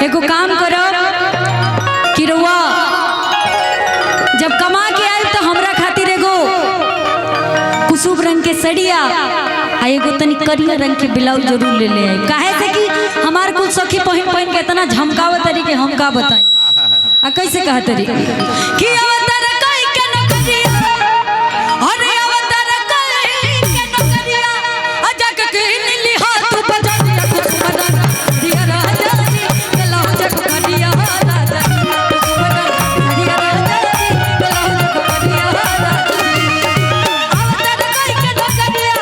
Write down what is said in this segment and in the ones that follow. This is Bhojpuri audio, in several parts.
एगो काम करो कि रउआ जब कमा के आए तो हमरा खातिर एगो कुसुम रंग के सड़िया आ एगो तनी करिया रंग के ब्लाउज जरूर ले ले आए। काहे से कि हमार कुछ सखी पहन पहन के इतना झमकावत तरी के हम का बताई। आ कैसे कहा तरी कि अवतार कोई के नौकरिया अरे अवतार कोई के नौकरिया अजा के नीली हाथ बजा दिया कुसुम दिया राजा जी ब्लाउज करिया राजा दिया राजा जी ब्लाउज करिया राजा अवतार कोई के नौकरिया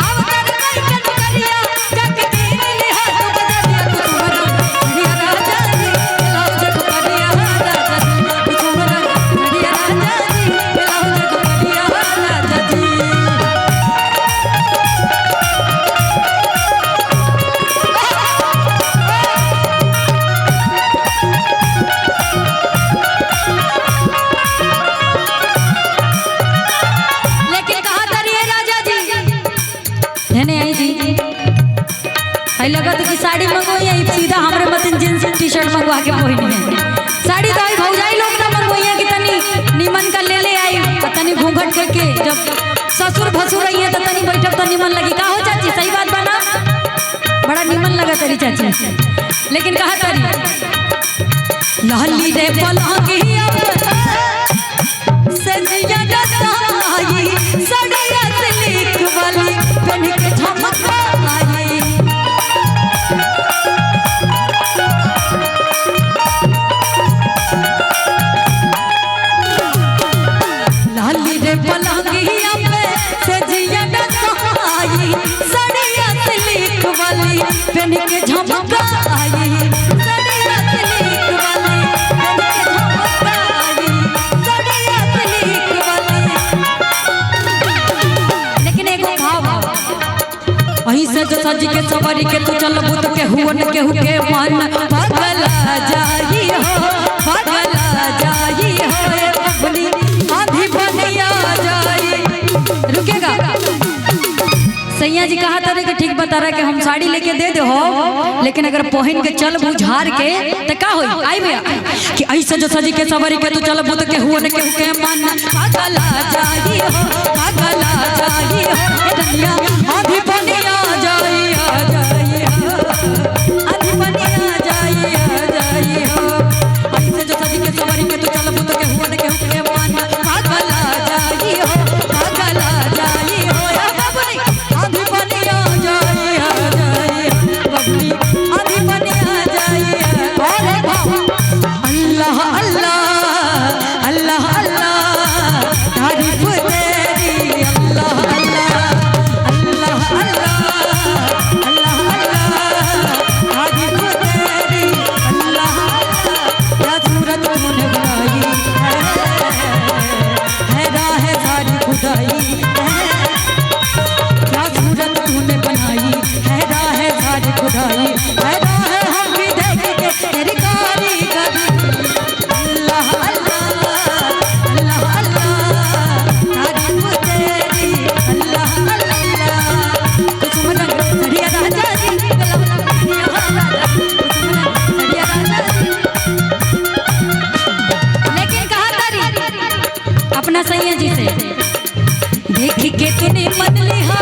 अवतार कोई के नौकरिया जा के नीली हाथ बजा दिया कुसुम दिया राजा जी ब्लाउज करिया राजा कुसुम दिया राजा जी ब्लाउज करिया राजा जी। लेकिन कहा तरी है राजा जी है नहीं आई जी आई लगा कि साड़ी मंगवाई आई सीधा हमरे मतिन जींस टी शर्ट मंगवा के पहिनी है साड़ी तो आई भौजाई लोग ना मंगवाई है कि तनी निमन का ले ले आई तनी घूंघट करके जब ससुर भसुर आई है तो तनी बैठब तो निमन लगी का हो चाची सही बात बना बड़ा निमन लगा तरी चाची। लेकिन कहा तरी लाली रे पलंगिया सजिया रसाई सड़िया से लिख वाली पहन के झमकाई लाली रे पलंगिया पे सजिया रसाई सड़िया से लिख वाली पहन के झमकाई सड़िया से लिख वाली पहन के झमकाई सड़िया से लिख वाली। लेकिन एगो भाव वहीं से जो सज के सवारी के तू चल बुत के हुवन के हुके मन पगला जाई हो पगला जाई हो अपनी आधी बनिया जाई। रुकेगा सैया जी कहा था कि ठीक बता रहा कि हम साड़ी लेके दे दे हो लेकिन अगर पहन के चल बुझार के तो का होई आई भैया कि ऐसे जो सजी के सवारी के तू चल बुत के हुवन के हुके मन पगला जाई हो पगला जाई हो दुनिया आधी बनिया जाई आ जाई हो आधी बनिया जाई आ जाई हो ऐसे जो सजी के सवारी के तू चल बुत के हुवन के हुके मन पगला जाई हो पगला जाई हो आधी बनिया जाई आ जाई बबली आधी बनिया जाई अरे अल्लाह अल्लाह अल्लाह अल्लाह तारीफ तेरी अल्लाह अल्लाह अल्लाह अल्लाह अल्लाह अल्लाह तारीफ तेरी अल्लाह क्या सूरत तूने बनाई है राह सारी खुदाई क्या सूरत तूने बनाई है राह सारी खुदाई है राह हम भी देख के तेरी कारीगरी अल्लाह अल्लाह अल्लाह अल्लाह तारीफ तेरी अल्लाह अल्लाह कुसुम रंग सड़िया राजा जी सड़िया राजा कुसुम रंग सड़िया राजा जी। लेकिन कहा तारी अपना सैया जी से देख के तूने मन लिहा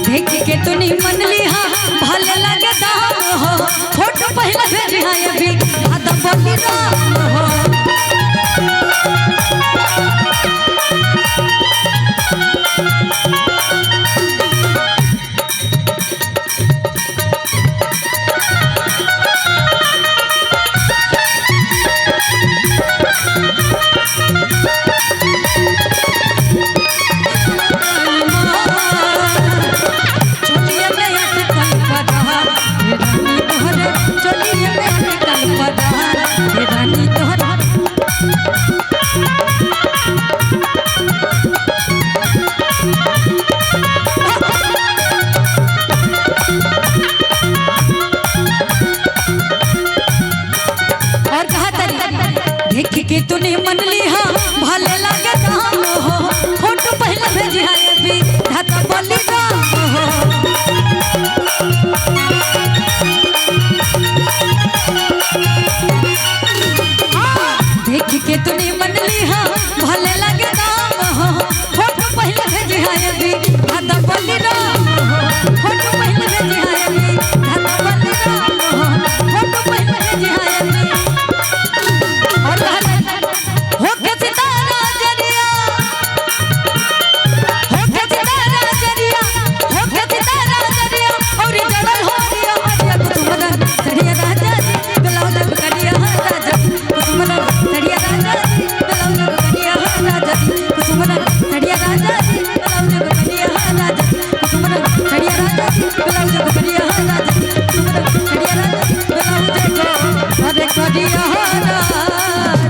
देख के तूने मन लिहा भले लगे दाम हो फोटो पहले भेजिया अभी आदम बोली राम हो